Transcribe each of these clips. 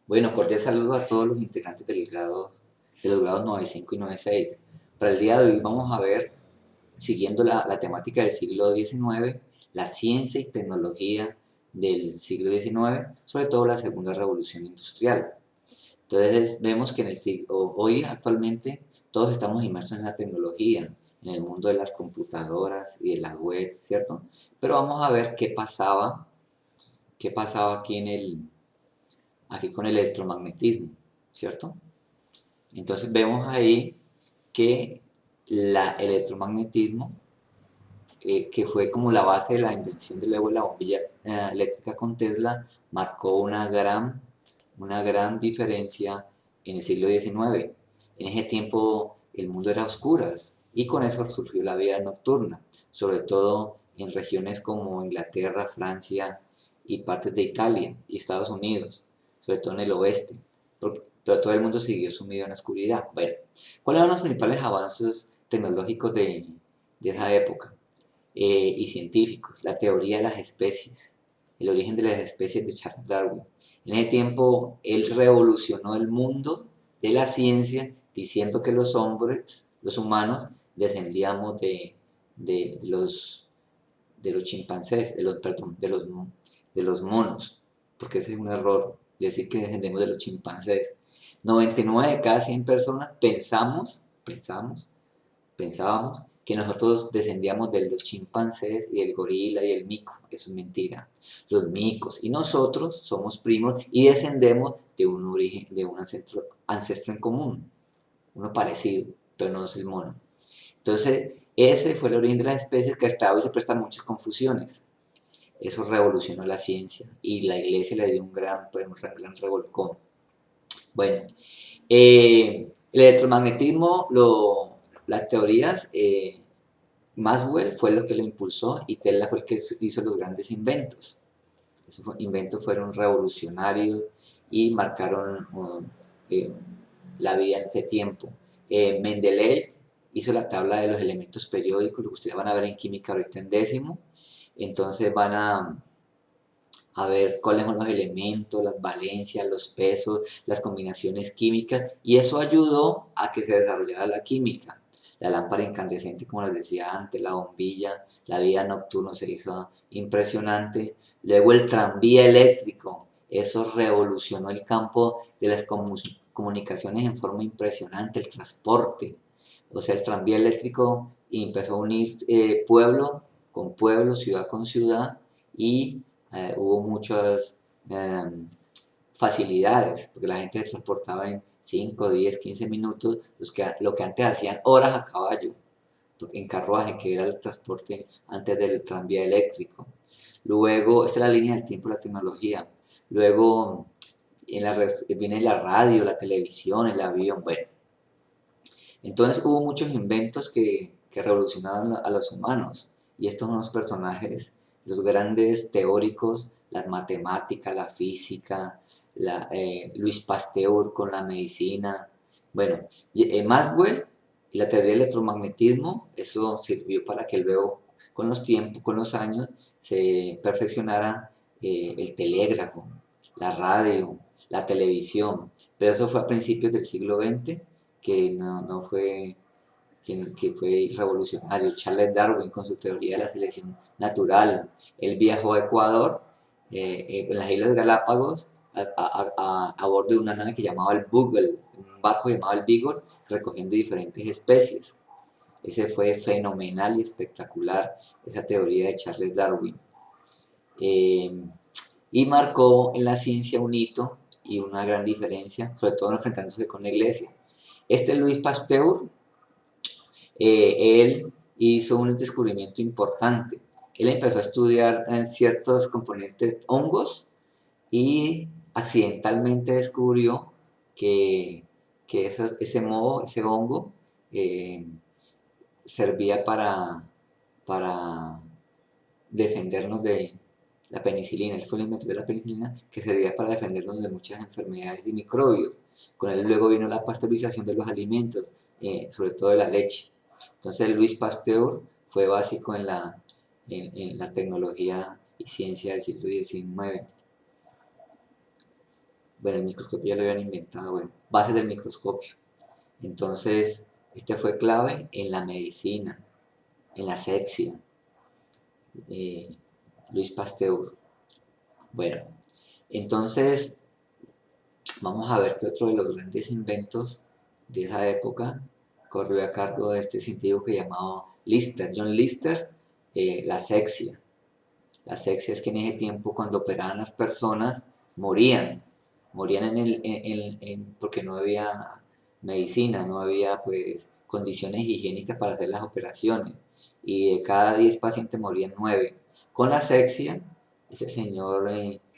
Bueno, cordial saludo a todos los integrantes de los grados 95 y 96. Para el día de hoy vamos a ver, siguiendo la temática del siglo XIX, la ciencia y tecnología del siglo XIX, sobre todo la segunda revolución industrial. Entonces vemos que hoy actualmente todos estamos inmersos en la tecnología, en el mundo de las computadoras y de la web, ¿cierto? Pero vamos a ver qué pasaba aquí con el electromagnetismo, ¿cierto? Entonces vemos ahí que el electromagnetismo, que fue como la base de la invención de luego la bombilla eléctrica con Tesla, marcó una gran diferencia en el siglo XIX. En ese tiempo el mundo era a oscuras y con eso surgió la vida nocturna, sobre todo en regiones como Inglaterra, Francia y partes de Italia y Estados Unidos, sobre todo en el oeste, pero todo el mundo siguió sumido en la oscuridad. Bueno, ¿cuáles son los principales avances tecnológicos de esa época y científicos? La teoría de las especies, el origen de las especies de Charles Darwin. En ese tiempo él revolucionó el mundo de la ciencia diciendo que los hombres, los humanos, descendíamos de los chimpancés, perdón, de los monos, porque ese es un error, decir que descendemos de los chimpancés. 99 de cada 100 personas pensábamos que nosotros descendíamos de los chimpancés y del gorila y el mico. Eso es mentira. Los micos y nosotros somos primos y descendemos de un origen, de un ancestro en común, uno parecido, pero no es el mono. Entonces, ese fue el origen de las especies que hasta hoy se prestan muchas confusiones. Eso revolucionó la ciencia y la iglesia le dio un gran revolcón. Bueno, el electromagnetismo, las teorías, Maxwell fue lo que lo impulsó y Tesla fue el que hizo los grandes inventos. Esos inventos fueron revolucionarios y marcaron eh, la vida en ese tiempo. Mendeleev hizo la tabla de los elementos periódicos, lo que ustedes van a ver en química ahorita en décimo. Entonces van a ver cuáles son los elementos, las valencias, los pesos, las combinaciones químicas, y eso ayudó a que se desarrollara la química. La lámpara incandescente, como les decía antes, la bombilla, la vida nocturna se hizo impresionante. Luego el tranvía eléctrico, eso revolucionó el campo de las comunicaciones en forma impresionante, el transporte. O sea, el tranvía eléctrico empezó a unir pueblo con pueblo, ciudad con ciudad, y hubo muchas facilidades, porque la gente se transportaba en 5, 10, 15 minutos, lo que antes hacían horas a caballo, en carruaje, que era el transporte antes del tranvía eléctrico. Luego, esta es la línea del tiempo de la tecnología. Luego viene la radio, la televisión, el avión, bueno. Entonces hubo muchos inventos que revolucionaron a los humanos. Y estos son los personajes, los grandes teóricos, las matemáticas, la física, Luis Pasteur con la medicina. Bueno, Maxwell y la teoría del electromagnetismo, eso sirvió para que luego, con los tiempos, con los años, se perfeccionara el telégrafo, la radio, la televisión. Pero eso fue a principios del siglo XX, que no fue, que fue revolucionario. Charles Darwin con su teoría de la selección natural. Él viajó a Ecuador, en las Islas Galápagos, a bordo de una nave que llamaba el Beagle, un barco llamado el Beagle, recogiendo diferentes especies. Ese fue fenomenal y espectacular, esa teoría de Charles Darwin. Eh, y marcó en la ciencia un hito y una gran diferencia, sobre todo enfrentándose con la iglesia. Este Luis Pasteur, él hizo un descubrimiento importante. Él empezó a estudiar ciertos componentes hongos y accidentalmente descubrió que, ese hongo eh, servía para defendernos de la penicilina. Él fue el inventor de la penicilina, que servía para defendernos de muchas enfermedades y microbios. Con él luego vino la pasteurización de los alimentos, sobre todo de la leche. Entonces Luis Pasteur fue básico en la tecnología y ciencia del siglo XIX. Bueno, el microscopio ya lo habían inventado, bueno, bases del microscopio. Entonces, este fue clave en la medicina, en la asepsia, eh, Luis Pasteur. Bueno, entonces vamos a ver que otro de los grandes inventos de esa época corrió a cargo de este científico que llamaba Lister, John Lister, la asepsia. La asepsia es que en ese tiempo cuando operaban las personas morían, morían porque no había medicina, no había pues condiciones higiénicas para hacer las operaciones y de cada 10 pacientes morían 9. Con la asepsia, ese señor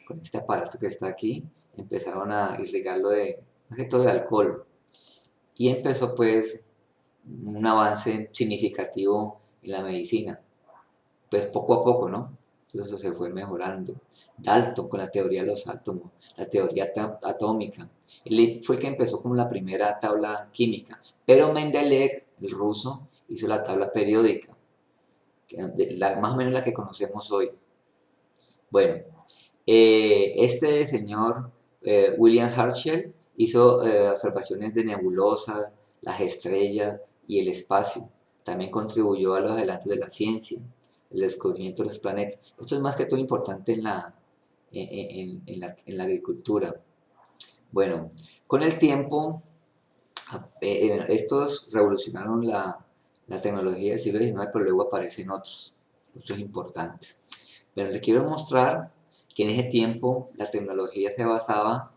con este aparato que está aquí, empezaron a irrigarlo de, más que todo de alcohol y empezó pues un avance significativo en la medicina pues poco a poco, ¿no? Eso se fue mejorando. Dalton con la teoría de los átomos, la teoría atómica. Él fue el que empezó con la primera tabla química, pero Mendeleev, el ruso, hizo la tabla periódica, más o menos la que conocemos hoy. Bueno, este señor William Herschel hizo observaciones de nebulosas, las estrellas y el espacio. También contribuyó a los adelantos de la ciencia, el descubrimiento de los planetas. Esto es más que todo importante en la agricultura. Bueno, con el tiempo, estos revolucionaron la tecnología del siglo XIX, pero luego aparecen otros importantes. Pero les quiero mostrar que en ese tiempo la tecnología se basaba,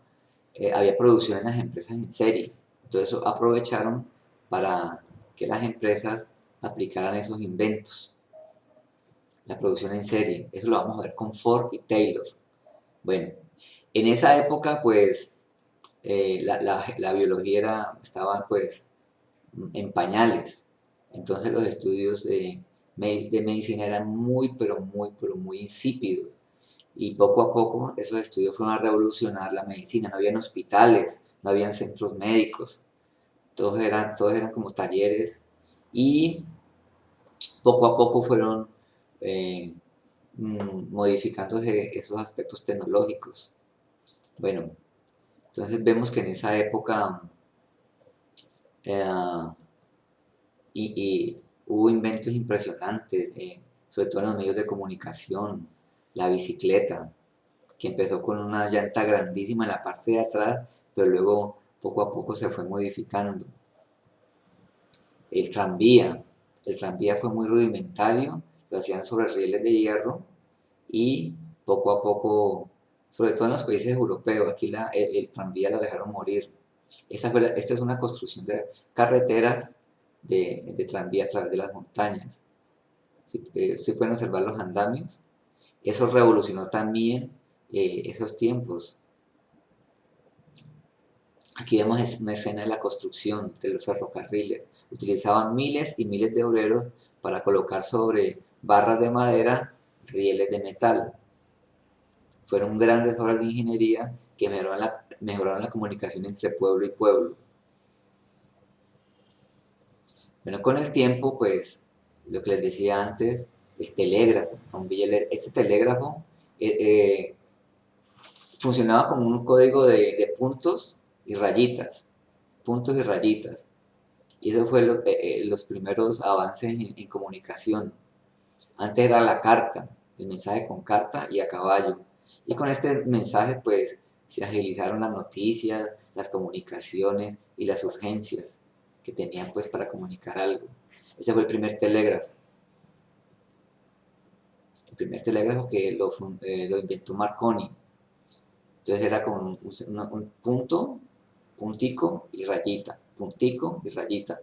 había producción en las empresas en serie. Entonces aprovecharon para que las empresas aplicaran esos inventos. La producción en serie, eso lo vamos a ver con Ford y Taylor. Bueno, en esa época pues la biología estaba pues en pañales. Entonces los estudios de medicina eran muy, pero muy insípidos. Y poco a poco esos estudios fueron a revolucionar la medicina. No habían hospitales, no habían centros médicos, todos eran como talleres y poco a poco fueron eh, modificándose esos aspectos tecnológicos. Bueno, entonces vemos que en esa época eh, hubo inventos impresionantes, sobre todo en los medios de comunicación, la bicicleta, que empezó con una llanta grandísima en la parte de atrás, pero luego poco a poco se fue modificando. El tranvía, el tranvía fue muy rudimentario, lo hacían sobre rieles de hierro y poco a poco, sobre todo en los países europeos, aquí el tranvía lo dejaron morir. Esta es una construcción de carreteras de tranvía a través de las montañas. Se pueden observar los andamios. Eso revolucionó también esos tiempos. Aquí vemos una escena de la construcción de los ferrocarriles. Utilizaban miles y miles de obreros para colocar sobre barras de madera rieles de metal. Fueron grandes obras de ingeniería que mejoraron la comunicación entre pueblo y pueblo. Bueno, con el tiempo, pues, lo que les decía antes, el telégrafo, ese telégrafo eh, eh, funcionaba como un código de puntos y rayitas. Y eso fue los primeros avances en comunicación. Antes era la carta, el mensaje con carta y a caballo. Y con este mensaje, pues, se agilizaron las noticias, las comunicaciones y las urgencias que tenían, pues, para comunicar algo. Este fue el primer telégrafo. El primer telégrafo que lo inventó Marconi. Entonces era con un punto, puntico y rayita, puntico y rayita.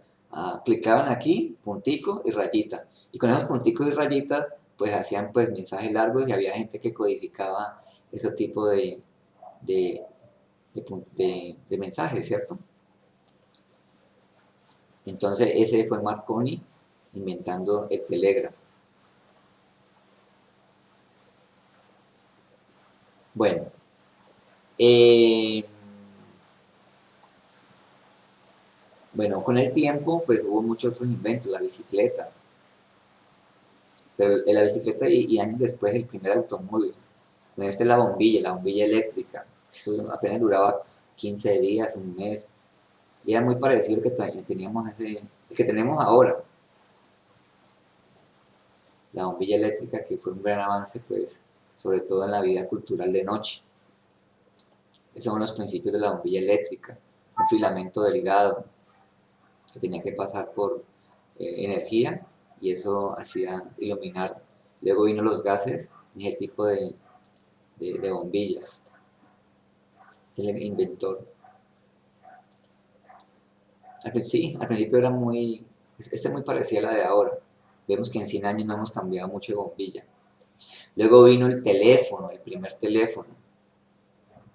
Clicaban aquí, puntico y rayita. Y con esos punticos y rayitas, pues hacían pues mensajes largos y había gente que codificaba ese tipo de, de mensajes, ¿cierto? Entonces ese fue Marconi inventando el telégrafo. Bueno, eh, bueno, con el tiempo pues hubo muchos otros inventos, la bicicleta, pero la bicicleta y años después el primer automóvil. Bueno, esta es la bombilla eléctrica. Eso apenas duraba 15 días, un mes, y era muy parecido al que teníamos el que tenemos ahora. La bombilla eléctrica, que fue un gran avance, pues, sobre todo en la vida cultural de noche. Esos son los principios de la bombilla eléctrica, un filamento delgado que tenía que pasar por energía y eso hacía iluminar. Luego vino los gases y ese tipo de bombillas. Este es el inventor. Sí, al principio era es muy parecida a la de ahora. Vemos que en 100 años no hemos cambiado mucho de bombilla. Luego vino el teléfono, el primer teléfono,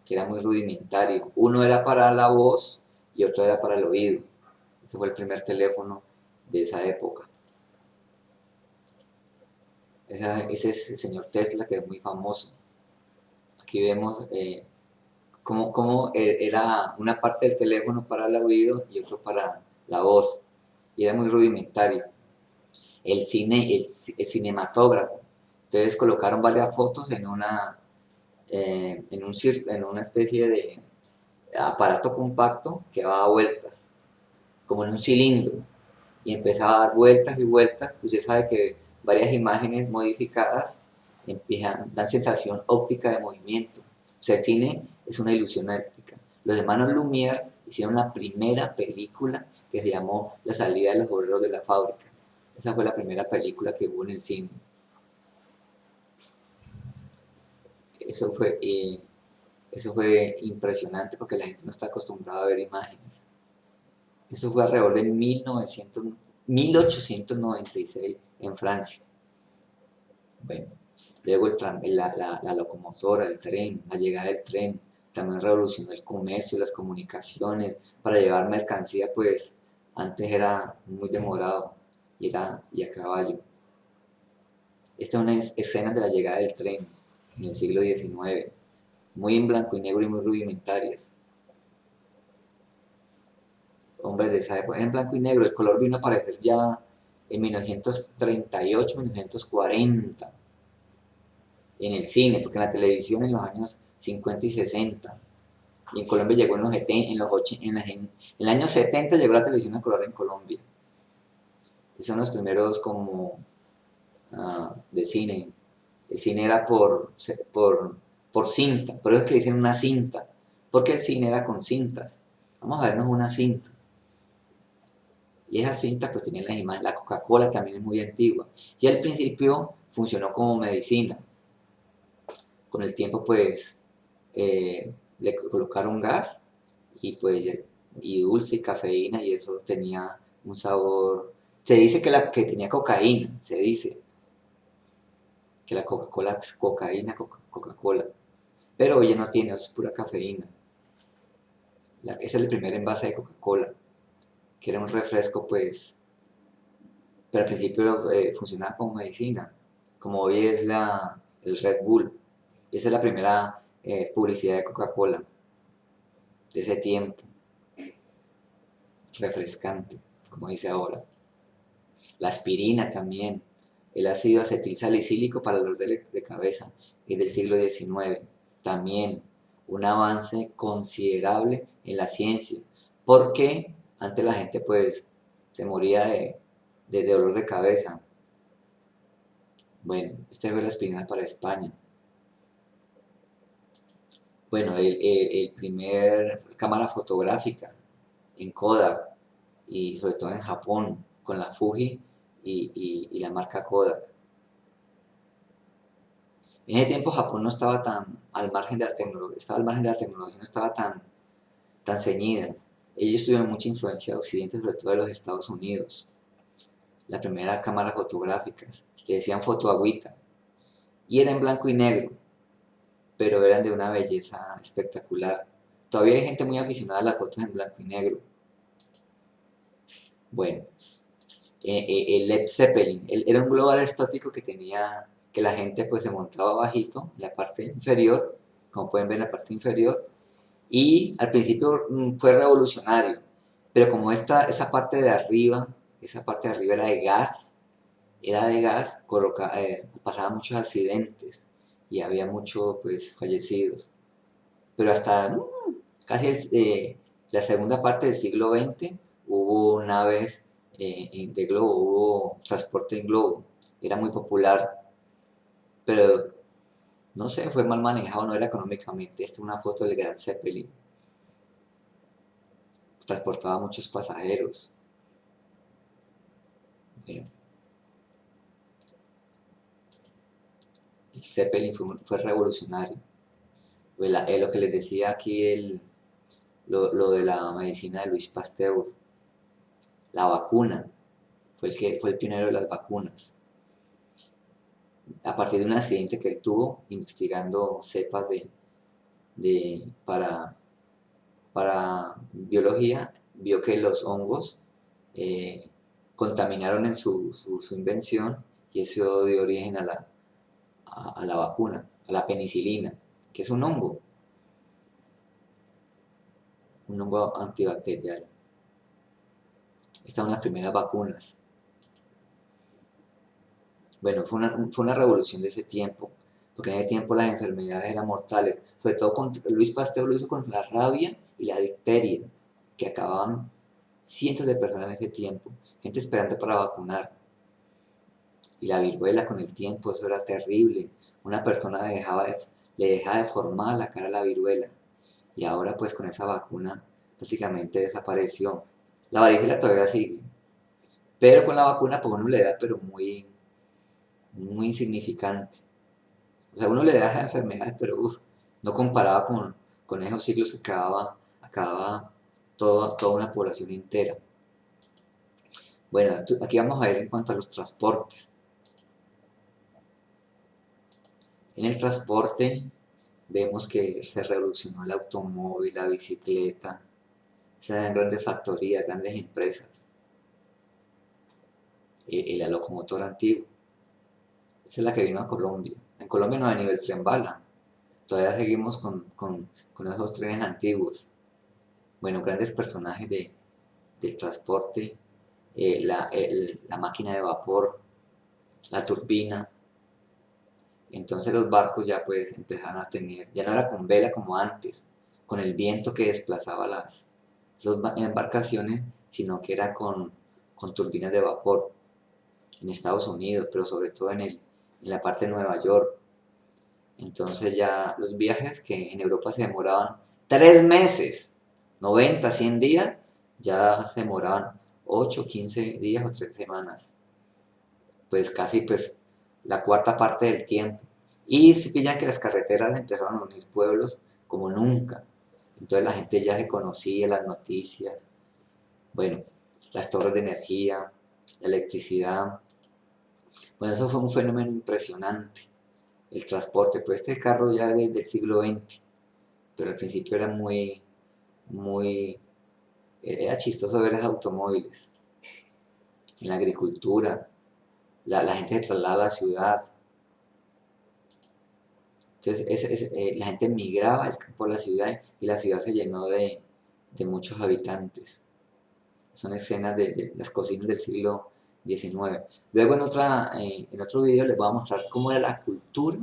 que era muy rudimentario. Uno era para la voz y otro era para el oído. Ese fue el primer teléfono de esa época. Ese es el señor Tesla, que es muy famoso. Aquí vemos cómo era una parte del teléfono para el oído y otro para la voz. Y era muy rudimentario. El cine, el cinematógrafo. Entonces colocaron varias fotos en una especie de aparato compacto que daba vueltas, como en un cilindro, y empezaba a dar vueltas y vueltas. Usted sabe que varias imágenes modificadas dan sensación óptica de movimiento. O sea, el cine es una ilusión óptica. Los hermanos Lumière hicieron la primera película que se llamó La salida de los obreros de la fábrica. Esa fue la primera película que hubo en el cine. Eso fue, eh, Eso fue impresionante porque la gente no está acostumbrada a ver imágenes. Eso fue alrededor de 1896 en Francia. Bueno, luego la locomotora, el tren, la llegada del tren, también revolucionó el comercio, las comunicaciones. Para llevar mercancía, pues antes era muy demorado y a caballo. Esta es una escena de la llegada del tren en el siglo XIX, muy en blanco y negro y muy rudimentarias. Hombres de esa época, en blanco y negro, el color vino a aparecer ya en 1938, 1940, en el cine, porque en la televisión en los años 50 y 60, y en Colombia llegó en los 70, en el año 70 llegó la televisión a color en Colombia. Y son los primeros como de cine. El cine era por cinta, por eso es que dicen una cinta, porque el cine era con cintas. Vamos a vernos una cinta. Y esas cintas pues tenían las imágenes. La Coca-Cola también es muy antigua. Y al principio funcionó como medicina. Con el tiempo pues le colocaron gas y pues y dulce y cafeína y eso tenía un sabor. Se dice que tenía cocaína, se dice que la Coca-Cola es cocaína, Coca-Cola. Pero ella no tiene, es pura cafeína. Ese es el primer envase de Coca-Cola, que era un refresco pues, pero al principio funcionaba como medicina, como hoy es el Red Bull. Esa es la primera publicidad de Coca-Cola de ese tiempo, refrescante, como dice ahora. La aspirina también, el ácido acetilsalicílico para el dolor de cabeza, es del siglo XIX. También un avance considerable en la ciencia, porque antes la gente pues se moría de dolor de cabeza. Bueno, esta es la aspirina para España. Bueno, el primer cámara fotográfica en Kodak y sobre todo en Japón con la Fuji y la marca Kodak. En ese tiempo Japón no estaba tan al margen de la tecnología, estaba al margen de la tecnología, no estaba tan ceñida. Ellos tuvieron mucha influencia de Occidente, sobre todo de los Estados Unidos. Las primeras cámaras fotográficas, le decían fotoagüita, y era en blanco y negro, pero eran de una belleza espectacular. Todavía hay gente muy aficionada a las fotos en blanco y negro. Bueno, el Led Zeppelin, era un globo aerostático que la gente pues se montaba bajito, en la parte inferior, como pueden ver en la parte inferior, y al principio fue revolucionario, pero como esa parte de arriba era de gas, pasaban muchos accidentes y había muchos pues fallecidos. pero hasta casi la segunda parte del siglo XX hubo naves de globo, hubo transporte en globo, era muy popular, pero no sé, fue mal manejado, no era económicamente. Esta es una foto del Gran Zeppelin, transportaba muchos pasajeros. Bueno, el Zeppelin fue revolucionario. Lo que les decía aquí, lo de la medicina de Luis Pasteur, la vacuna, fue el pionero de las vacunas. A partir de un accidente que él tuvo investigando cepas para biología, vio que los hongos eh, contaminaron en su invención y eso dio origen a la vacuna, a la penicilina, que es un hongo antibacterial. Estas son las primeras vacunas. Bueno, fue una revolución de ese tiempo, porque en ese tiempo las enfermedades eran mortales, sobre todo Luis Pasteur lo hizo con la rabia y la difteria, que acababan cientos de personas en ese tiempo, gente esperando para vacunar. Y la viruela con el tiempo, eso era terrible. Una persona le dejaba deformada la cara a la viruela. Y ahora pues con esa vacuna básicamente desapareció. La varicela todavía sigue, pero con la vacuna pues uno le da pero muy insignificante. O sea, uno le da esas enfermedades, pero no comparaba con esos siglos que acababa toda una población entera. Bueno, aquí vamos a ver en cuanto a los transportes. En el transporte vemos que se revolucionó el automóvil, la bicicleta, se dan grandes factorías, grandes empresas. La locomotora antigua, esa es la que vino a Colombia. En Colombia no ha venido el tren bala, todavía seguimos con esos trenes antiguos. Bueno, grandes personajes del transporte, la máquina de vapor, la turbina. Entonces los barcos ya pues empezaron a tener, ya no era con vela como antes, con el viento que desplazaba las embarcaciones, sino que era con turbinas de vapor en Estados Unidos, pero sobre todo en la parte de Nueva York. Entonces ya los viajes que en Europa se demoraban 3 meses, 90, 100 días, ya se demoraban 8, 15 días o 3 semanas. Pues casi pues la cuarta parte del tiempo. Y se pillan que las carreteras empezaron a unir pueblos como nunca. Entonces la gente ya se conocía, las noticias, bueno, las torres de energía, la electricidad. Bueno, eso fue un fenómeno impresionante. El transporte, pues este carro ya desde el siglo XX, pero al principio era muy, era chistoso ver los automóviles. En la agricultura, la gente se traslada a la ciudad. Entonces la gente migraba del campo a la ciudad y la ciudad se llenó de muchos habitantes. Son escenas de las cocinas del siglo XIX. Luego en otro video les voy a mostrar cómo era la cultura,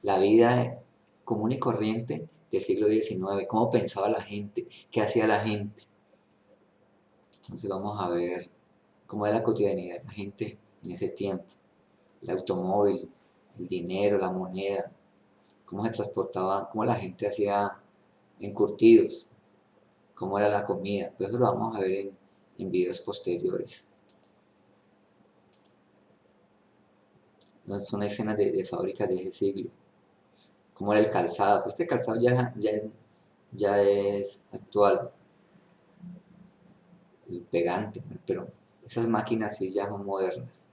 la vida común y corriente del siglo XIX, cómo pensaba la gente, qué hacía la gente. Entonces vamos a ver cómo era la cotidianidad de la gente en ese tiempo. El automóvil, el dinero, la moneda, cómo se transportaba, cómo la gente hacía encurtidos, cómo era la comida. Pero eso lo vamos a ver en videos posteriores. Son escenas de fábricas de ese siglo. Cómo era el calzado. Pues este calzado ya es actual, el pegante, pero esas máquinas sí ya son modernas.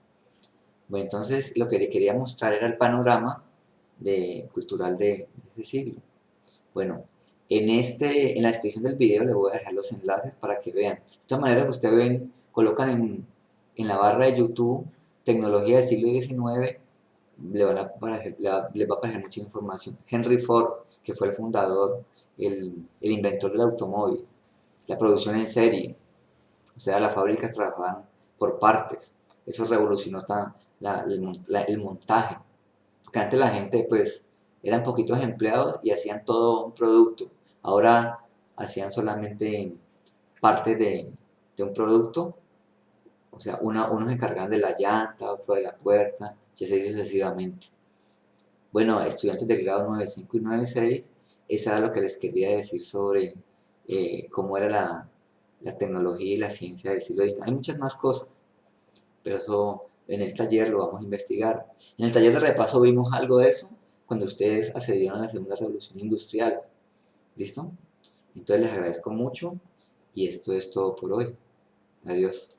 Bueno, entonces lo que le quería mostrar era el panorama cultural de ese siglo. Bueno, en la descripción del video le voy a dejar los enlaces para que vean. De esta manera que ustedes ven, colocan en la barra de YouTube tecnología del siglo XIX, les va a aparecer mucha información. Henry Ford, que fue el fundador, el inventor del automóvil, la producción en serie, o sea, las fábricas trabajaban por partes. Eso revolucionó el montaje. Porque antes la gente, pues, Eran poquitos empleados y hacían todo un producto. Ahora hacían solamente parte de un producto, o sea, unos se encargaban de la llanta, otro de la puerta, y así sucesivamente. Bueno, estudiantes del grado 9.5 y 9.6, eso era lo que les quería decir sobre cómo era la tecnología y la ciencia del siglo XIX. Hay muchas más cosas, pero eso en el taller lo vamos a investigar. En el taller de repaso vimos algo de eso cuando ustedes accedieron a la segunda revolución industrial. ¿Listo? Entonces les agradezco mucho y esto es todo por hoy. Adiós.